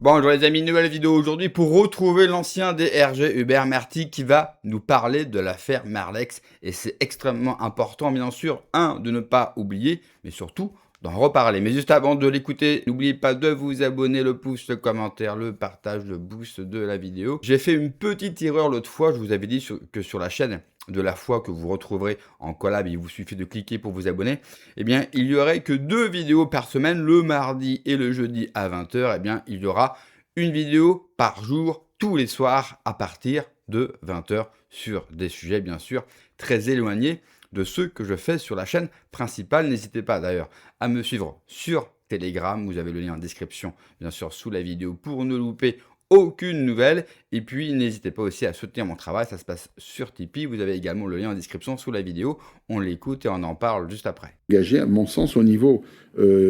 Bonjour les amis, nouvelle vidéo aujourd'hui pour retrouver l'ancien DRG Hubert Merty qui va nous parler de l'affaire Marlex. Et c'est extrêmement important bien sûr, de ne pas oublier, mais surtout d'en reparler. Mais juste avant de l'écouter, n'oubliez pas de vous abonner, le pouce, le commentaire, le partage, le boost de la vidéo. J'ai fait une petite erreur l'autre fois, je vous avais dit que sur la chaîne de la foi que vous retrouverez en collab, il vous suffit de cliquer pour vous abonner, eh bien il y aurait que 2 vidéos par semaine, le mardi et le jeudi à 20 h. Eh bien il y aura une vidéo par jour, tous les soirs à partir de 20 h sur des sujets bien sûr très éloignés de ceux que je fais sur la chaîne principale. N'hésitez pas d'ailleurs à me suivre sur Telegram, vous avez le lien en description bien sûr sous la vidéo pour ne louper aucune nouvelle. Et puis n'hésitez pas aussi à soutenir mon travail, ça se passe sur Tipeee, vous avez également le lien en description sous la vidéo. On l'écoute et on en parle juste après. Engagé, à mon sens, au niveau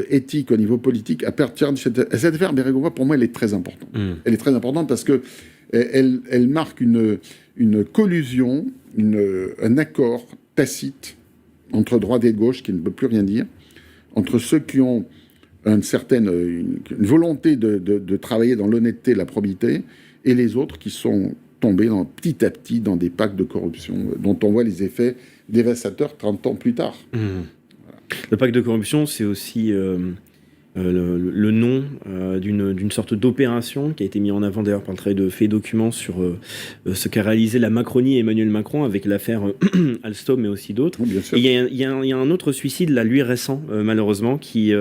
éthique, au niveau politique, à partir de cette affaire Bérégovoy, pour moi, elle est très importante. Elle est très importante parce que elle marque une collusion, un accord tacite entre droite et gauche qui ne peut plus rien dire, entre ceux qui ont une volonté de travailler dans l'honnêteté et la probité, et les autres qui sont tombés petit à petit dans des pactes de corruption dont on voit les effets dévastateurs 30 ans plus tard. Voilà. Le pacte de corruption, c'est aussi le nom d'une sorte d'opération qui a été mis en avant d'ailleurs par le travail de Fait Documents sur ce qu'a réalisé la Macronie et Emmanuel Macron avec l'affaire Alstom et aussi d'autres. Oui, bien sûr. Et il y a un autre suicide, là, lui récent, malheureusement, qui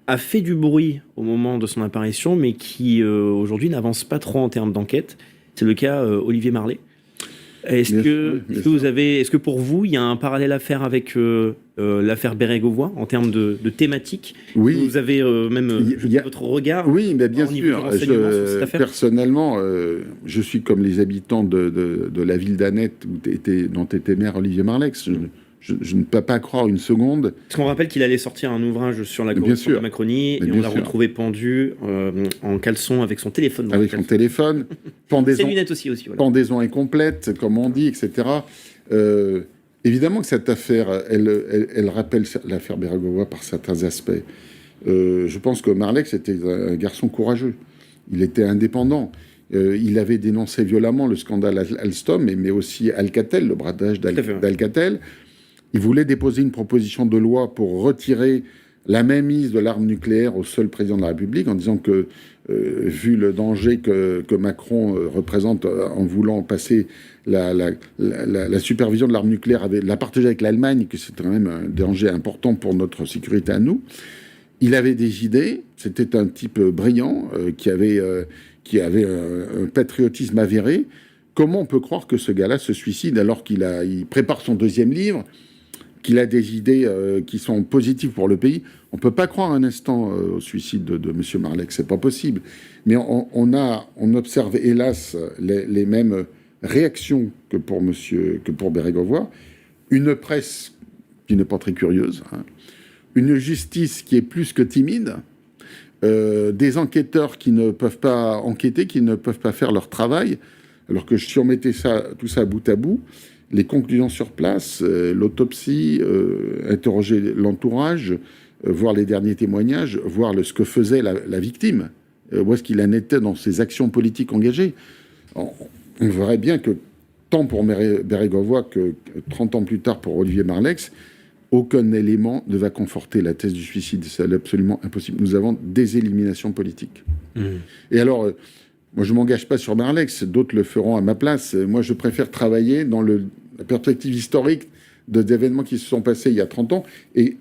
a fait du bruit au moment de son apparition, mais qui aujourd'hui n'avance pas trop en termes d'enquête. C'est le cas Olivier Marleix. Est-ce que pour vous, il y a un parallèle à faire avec l'affaire Bérégovoy en termes de thématique? Oui. Vous avez votre regard? Oui, mais bien sûr. Personnellement, je suis comme les habitants de la ville d'Annette dont était maire Olivier Marleix. Je ne peux pas croire une seconde. Parce qu'on rappelle qu'il allait sortir un ouvrage sur la corruption de la Macronie, et on l'a retrouvé pendu en caleçon avec son téléphone. Avec son téléphone. Ses lunettes aussi. Voilà. Pendaison incomplète, comme on dit, etc. Évidemment que cette affaire, elle rappelle l'affaire Bérégovoy par certains aspects. Je pense que Marleix était un garçon courageux. Il était indépendant. Il avait dénoncé violemment le scandale Alstom, mais aussi Alcatel, le bradage d'Alcatel. Il voulait déposer une proposition de loi pour retirer la mainmise de l'arme nucléaire au seul président de la République, en disant que, vu le danger que Macron représente en voulant passer la supervision de l'arme nucléaire, la partager avec l'Allemagne, que c'est quand même un danger important pour notre sécurité à nous. Il avait des idées, c'était un type brillant, qui avait un patriotisme avéré. Comment on peut croire que ce gars-là se suicide alors qu'il prépare son 2e livre, qu'il a des idées qui sont positives pour le pays? On ne peut pas croire un instant au suicide de M. Marleix, c'est pas possible. Mais on observe, hélas, les mêmes réactions que pour Bérégovoy. Une presse qui n'est pas très curieuse, une justice qui est plus que timide, des enquêteurs qui ne peuvent pas enquêter, qui ne peuvent pas faire leur travail, alors que si on mettait tout ça bout à bout, les conclusions sur place, l'autopsie, interroger l'entourage, voir les derniers témoignages, voir ce que faisait la victime, où est-ce qu'il en était dans ses actions politiques engagées. On verrait bien que, tant pour Bérégovoy que 30 ans plus tard pour Olivier Marleix, aucun élément ne va conforter la thèse du suicide. C'est absolument impossible. Nous avons des éliminations politiques. Et alors, moi, je ne m'engage pas sur Marleix, d'autres le feront à ma place. Moi, je préfère travailler dans la perspective historique d'événements qui se sont passés il y a 30 ans et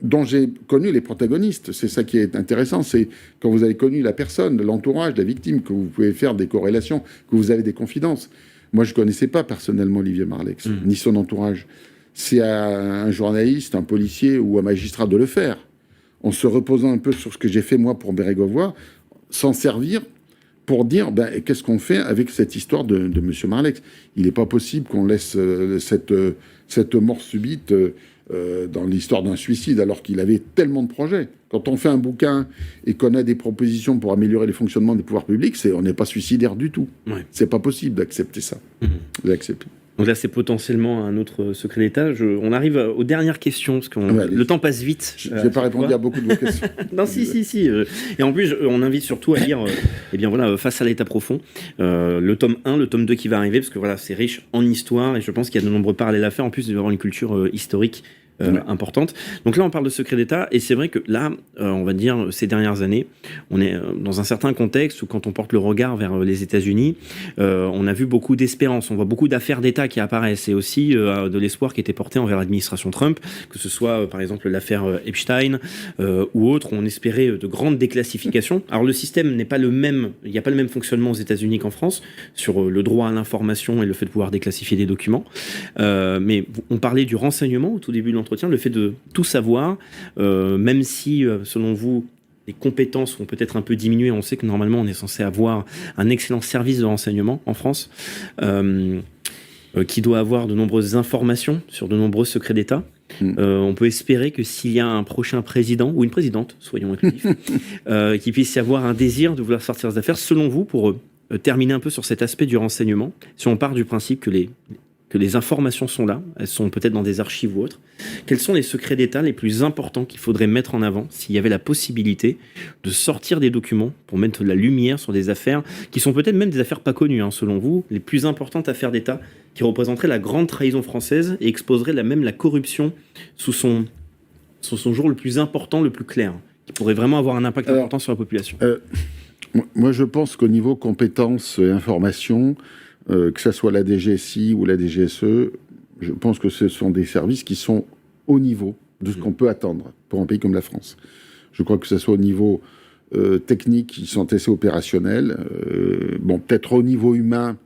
dont j'ai connu les protagonistes. C'est ça qui est intéressant, c'est quand vous avez connu la personne, l'entourage, la victime, que vous pouvez faire des corrélations, que vous avez des confidences. Moi, je ne connaissais pas personnellement Olivier Marleix, ni son entourage. C'est à un journaliste, un policier ou un magistrat de le faire, en se reposant un peu sur ce que j'ai fait moi pour Bérégovoy, s'en servir pour dire qu'est-ce qu'on fait avec cette histoire de M. Marleix. Il n'est pas possible qu'on laisse cette mort subite dans l'histoire d'un suicide, alors qu'il avait tellement de projets. Quand on fait un bouquin et qu'on a des propositions pour améliorer les fonctionnements des pouvoirs publics, on n'est pas suicidaire du tout. Ouais. C'est pas possible d'accepter ça. D'accepter. Donc là, c'est potentiellement un autre secret d'État. On arrive aux dernières questions, parce que Ouais, le temps passe vite. Je n'ai pas répondu à beaucoup de vos questions. Non, si. Et en plus, on invite surtout à lire, Face à l'État profond, le tome 1, le tome 2 qui va arriver, parce que voilà, c'est riche en histoire, et je pense qu'il y a de nombreux parallèles à faire. En plus, il va y avoir une culture historique importante. Donc là, on parle de secret d'État, et c'est vrai que là, on va dire, ces dernières années, on est dans un certain contexte où quand on porte le regard vers les États-Unis, on a vu beaucoup d'espérance, on voit beaucoup d'affaires d'État qui apparaissent, et aussi de l'espoir qui était porté envers l'administration Trump, que ce soit par exemple l'affaire Epstein ou autre, où on espérait de grandes déclassifications. Alors le système n'est pas le même, il n'y a pas le même fonctionnement aux États-Unis qu'en France, sur le droit à l'information et le fait de pouvoir déclassifier des documents. Mais on parlait du renseignement au tout début de l'entretien, le fait de tout savoir, même si, selon vous, les compétences vont peut-être un peu diminuer. On sait que normalement, on est censé avoir un excellent service de renseignement en France, qui doit avoir de nombreuses informations sur de nombreux secrets d'État. On peut espérer que s'il y a un prochain président ou une présidente, soyons inclusifs, qu'il puisse y avoir un désir de vouloir sortir des affaires. Selon vous, pour terminer un peu sur cet aspect du renseignement, si on part du principe que les informations sont là, elles sont peut-être dans des archives ou autres, quels sont les secrets d'État les plus importants qu'il faudrait mettre en avant s'il y avait la possibilité de sortir des documents pour mettre de la lumière sur des affaires qui sont peut-être même des affaires pas connues, selon vous, les plus importantes affaires d'État qui représenteraient la grande trahison française et exposeraient même la corruption sous son jour le plus important, le plus clair, qui pourrait vraiment avoir un impact important sur la population. Moi, je pense qu'au niveau compétences et information, que ce soit la DGSI ou la DGSE, je pense que ce sont des services qui sont au niveau de ce qu'on peut attendre pour un pays comme la France. Je crois que ce soit au niveau technique, ils sont assez opérationnels. Peut-être au niveau humain,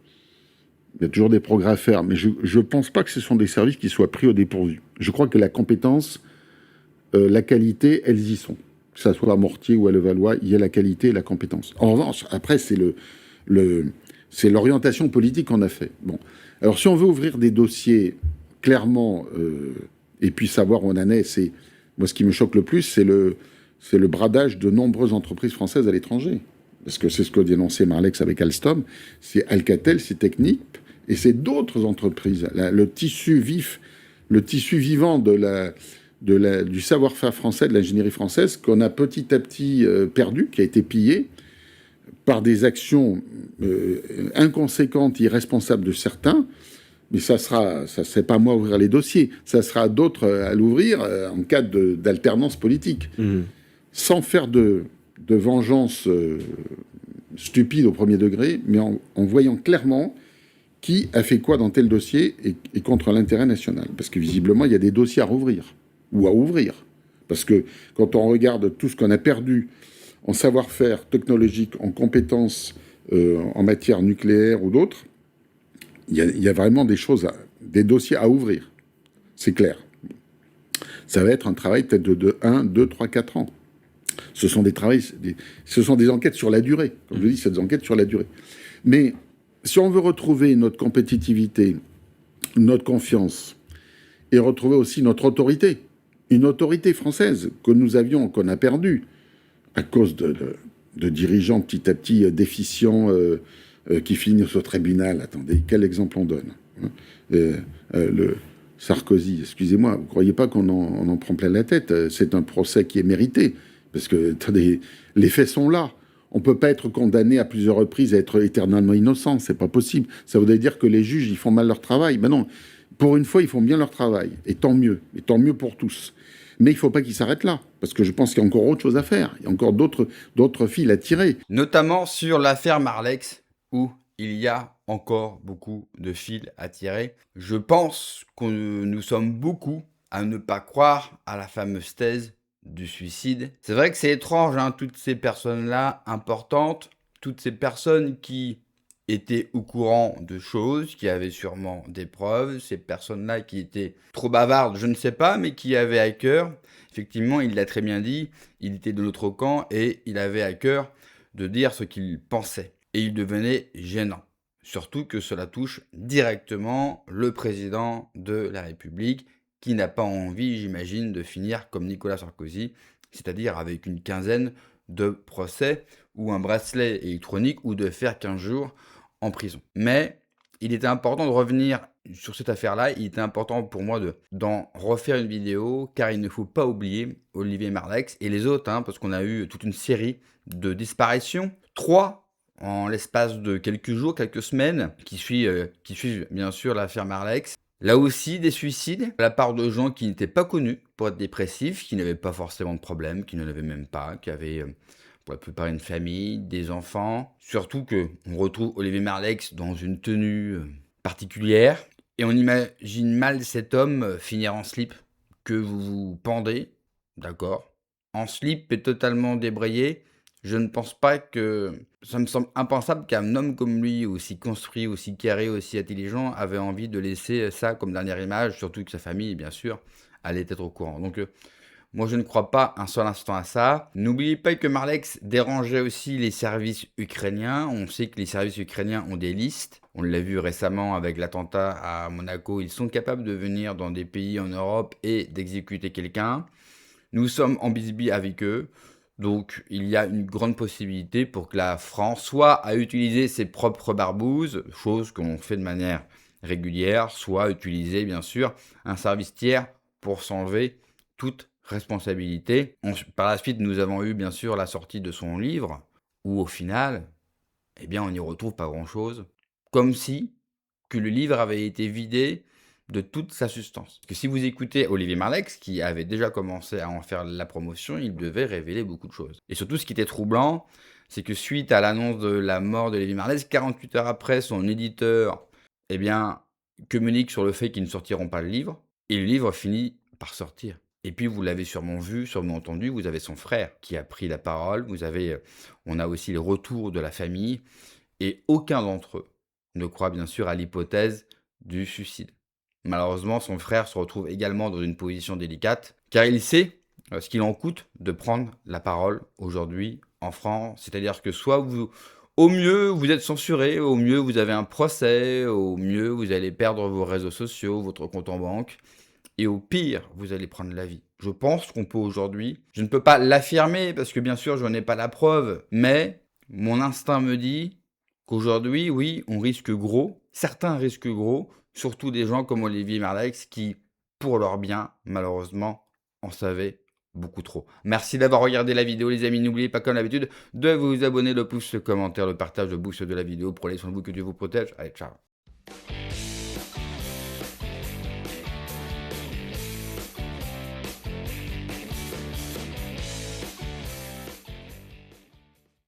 il y a toujours des progrès à faire, mais je ne pense pas que ce sont des services qui soient pris au dépourvu. Je crois que la compétence, la qualité, elles y sont. Que ce soit à Mortier ou à Levallois, il y a la qualité et la compétence. En revanche, après, c'est l'orientation politique qu'on a fait. Bon. Alors, si on veut ouvrir des dossiers clairement, et puis savoir où on en est, moi, ce qui me choque le plus, c'est le bradage de nombreuses entreprises françaises à l'étranger. Parce que c'est ce que dénonçait Marlex avec Alstom. C'est Alcatel, c'est Technip, et c'est d'autres entreprises. Le tissu vif, le tissu vivant du savoir-faire français, de l'ingénierie française, qu'on a petit à petit perdu, qui a été pillé par des actions inconséquentes, irresponsables de certains. Mais c'est pas moi à ouvrir les dossiers, ça sera à d'autres à l'ouvrir en cas d'alternance politique. Sans faire de vengeance stupide au premier degré, mais en voyant clairement qui a fait quoi dans tel dossier et contre l'intérêt national. Parce que visiblement, il y a des dossiers à rouvrir, ou à ouvrir. Parce que quand on regarde tout ce qu'on a perdu en savoir-faire technologique, en compétences en matière nucléaire ou d'autres, il y a vraiment des dossiers à ouvrir. C'est clair. Ça va être un travail peut-être de 1, 2, 3, 4 ans. Ce sont des enquêtes sur la durée. Comme je dis, c'est des enquêtes sur la durée. Mais si on veut retrouver notre compétitivité, notre confiance, et retrouver aussi notre autorité, une autorité française que nous avions, qu'on a perdue, à cause de dirigeants petit à petit déficients qui finissent au tribunal. Attendez, quel exemple on donne, le Sarkozy, excusez-moi, vous ne croyez pas qu'on en prend plein la tête? C'est un procès qui est mérité. Parce que, attendez, les faits sont là. On ne peut pas être condamné à plusieurs reprises à être éternellement innocent. C'est pas possible. Ça voudrait dire que les juges, ils font mal leur travail. Ben non, pour une fois, ils font bien leur travail. Et tant mieux. Et tant mieux pour tous. Mais il ne faut pas qu'ils s'arrêtent là. Parce que je pense qu'il y a encore autre chose à faire. Il y a encore d'autres fils à tirer. Notamment sur l'affaire Marlex, où il y a encore beaucoup de fils à tirer. Je pense que nous sommes beaucoup à ne pas croire à la fameuse thèse du suicide. C'est vrai que c'est étrange, toutes ces personnes-là importantes, toutes ces personnes qui étaient au courant de choses, qui avaient sûrement des preuves, ces personnes-là qui étaient trop bavardes, je ne sais pas, mais qui avaient à cœur, effectivement, il l'a très bien dit, il était de l'autre camp et il avait à cœur de dire ce qu'il pensait. Et il devenait gênant. Surtout que cela touche directement le président de la République, qui n'a pas envie, j'imagine, de finir comme Nicolas Sarkozy, c'est-à-dire avec une quinzaine de procès ou un bracelet électronique ou de faire 15 jours en prison. Mais il était important de revenir sur cette affaire-là, il était important pour moi d'en refaire une vidéo, car il ne faut pas oublier Olivier Marleix et les autres, hein, parce qu'on a eu toute une série de disparitions. 3 en l'espace de quelques jours, quelques semaines, qui suivent bien sûr l'affaire Marleix. Là aussi, des suicides de la part de gens qui n'étaient pas connus pour être dépressifs, qui n'avaient pas forcément de problème, qui ne l'avaient même pas, qui avaient pour la plupart une famille, des enfants. Surtout qu'on retrouve Olivier Marleix dans une tenue particulière. Et on imagine mal cet homme finir en slip, que vous vous pendez, d'accord, en slip et totalement débrayé. Je ne pense pas que... Ça me semble impensable qu'un homme comme lui, aussi construit, aussi carré, aussi intelligent, avait envie de laisser ça comme dernière image, surtout que sa famille, bien sûr, allait être au courant. Donc, moi, je ne crois pas un seul instant à ça. N'oubliez pas que Marleix dérangeait aussi les services ukrainiens. On sait que les services ukrainiens ont des listes. On l'a vu récemment avec l'attentat à Monaco. Ils sont capables de venir dans des pays en Europe et d'exécuter quelqu'un. Nous sommes en bisbille avec eux. Donc, il y a une grande possibilité pour que la France soit à utiliser ses propres barbouzes, chose qu'on fait de manière régulière, soit utiliser, bien sûr, un service tiers pour s'enlever toute responsabilité. Par la suite, nous avons eu, bien sûr, la sortie de son livre, où au final, eh bien, on n'y retrouve pas grand-chose. Comme si que le livre avait été vidé de toute sa substance. Parce que si vous écoutez Olivier Marleix, qui avait déjà commencé à en faire la promotion, il devait révéler beaucoup de choses. Et surtout, ce qui était troublant, c'est que suite à l'annonce de la mort d'Olivier Marleix, 48 heures après, son éditeur, eh bien, communique sur le fait qu'ils ne sortiront pas le livre, et le livre finit par sortir. Et puis, vous l'avez sûrement vu, sûrement entendu, vous avez son frère qui a pris la parole, on a aussi les retours de la famille, et aucun d'entre eux ne croit bien sûr à l'hypothèse du suicide. Malheureusement, son frère se retrouve également dans une position délicate, car il sait ce qu'il en coûte de prendre la parole aujourd'hui en France. C'est-à-dire que au mieux, vous êtes censuré, au mieux, vous avez un procès, au mieux, vous allez perdre vos réseaux sociaux, votre compte en banque, et au pire, vous allez prendre la vie. Je pense qu'on peut aujourd'hui, je ne peux pas l'affirmer, parce que bien sûr, je n'en ai pas la preuve, mais mon instinct me dit qu'aujourd'hui, oui, on risque gros, certains risquent gros, surtout des gens comme Olivier Marleix qui, pour leur bien, malheureusement, en savaient beaucoup trop. Merci d'avoir regardé la vidéo, les amis. N'oubliez pas, comme d'habitude, de vous abonner, le pouce, le commentaire, le partage, le boost de la vidéo. Prenez soin de vous, que Dieu vous protège. Allez, ciao.